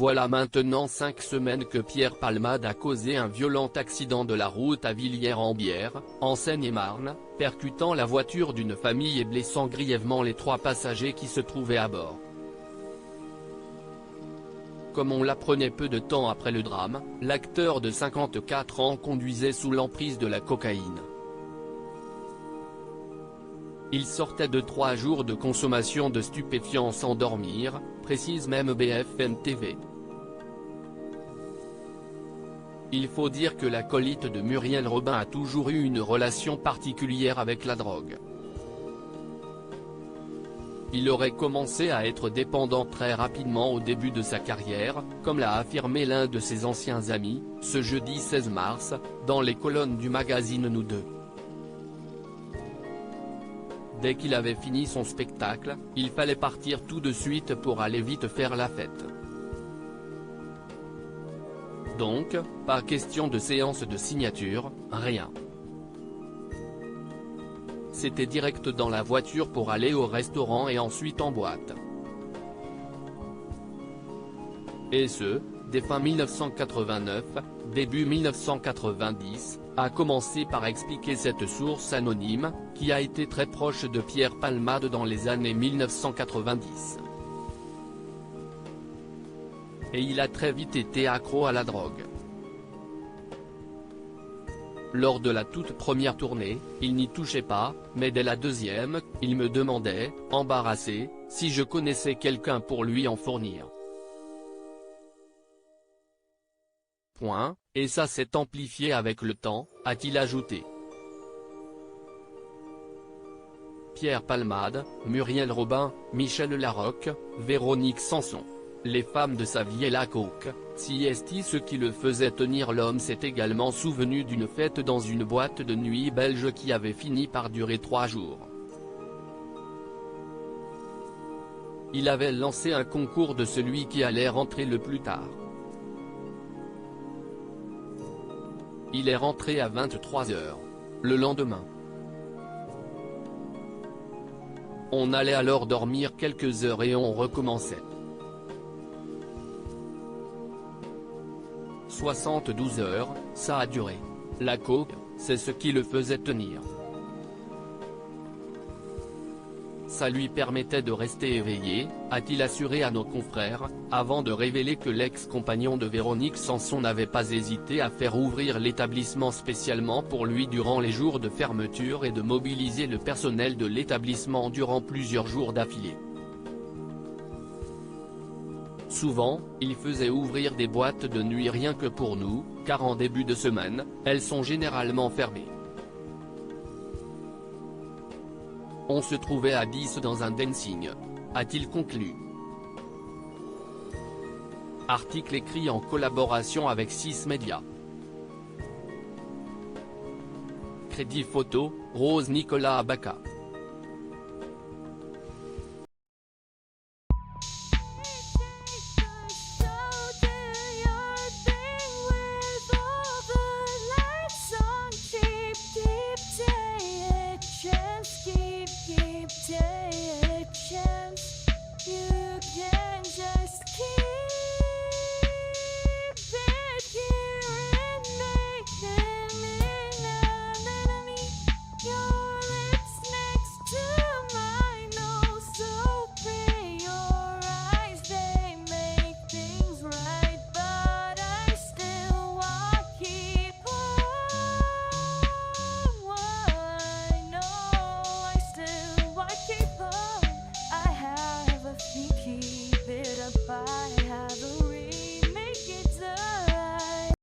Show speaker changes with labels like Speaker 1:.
Speaker 1: Voilà maintenant 5 semaines que Pierre Palmade a causé un violent accident de la route à Villiers-en-Bière, en Seine-et-Marne, percutant la voiture d'une famille et blessant grièvement les 3 passagers qui se trouvaient à bord. Comme on l'apprenait peu de temps après le drame, l'acteur de 54 ans conduisait sous l'emprise de la cocaïne. Il sortait de 3 jours de consommation de stupéfiants sans dormir, précise même BFM TV. Il faut dire que l'acolyte de Muriel Robin a toujours eu une relation particulière avec la drogue. Il aurait commencé à être dépendant très rapidement au début de sa carrière, comme l'a affirmé l'un de ses anciens amis, ce jeudi 16 mars, dans les colonnes du magazine Nous Deux. Dès qu'il avait fini son spectacle, il fallait partir tout de suite pour aller vite faire la fête. Donc, pas question de séance de signature, rien. C'était direct dans la voiture pour aller au restaurant et ensuite en boîte. Et ce, dès fin 1989, début 1990, a commencé par expliquer cette source anonyme, qui a été très proche de Pierre Palmade dans les années 1990. Et il a très vite été accro à la drogue. Lors de la toute première tournée, il n'y touchait pas, mais dès la deuxième, il me demandait, embarrassé, si je connaissais quelqu'un pour lui en fournir. Et ça s'est amplifié avec le temps, a-t-il ajouté. Pierre Palmade, Muriel Robin, Michel Larocque, Véronique Sanson. Les femmes de sa vie et la coke, si est ce qui le faisait tenir. L'homme s'est également souvenu d'une fête dans une boîte de nuit belge qui avait fini par durer 3 jours. Il avait lancé un concours de celui qui allait rentrer le plus tard. Il est rentré à 23 h. Le lendemain. On allait alors dormir quelques heures et on recommençait. 72 heures, ça a duré. La coke, c'est ce qui le faisait tenir. Ça lui permettait de rester éveillé, a-t-il assuré à nos confrères, avant de révéler que l'ex-compagnon de Véronique Sanson n'avait pas hésité à faire ouvrir l'établissement spécialement pour lui durant les jours de fermeture et de mobiliser le personnel de l'établissement durant plusieurs jours d'affilée. Souvent, il faisait ouvrir des boîtes de nuit rien que pour nous, car en début de semaine, elles sont généralement fermées. On se trouvait à 10 dans un dancing. A-t-il conclu. Article écrit en collaboration avec 6 médias. Crédit photo, Rose Nicolas Abaca.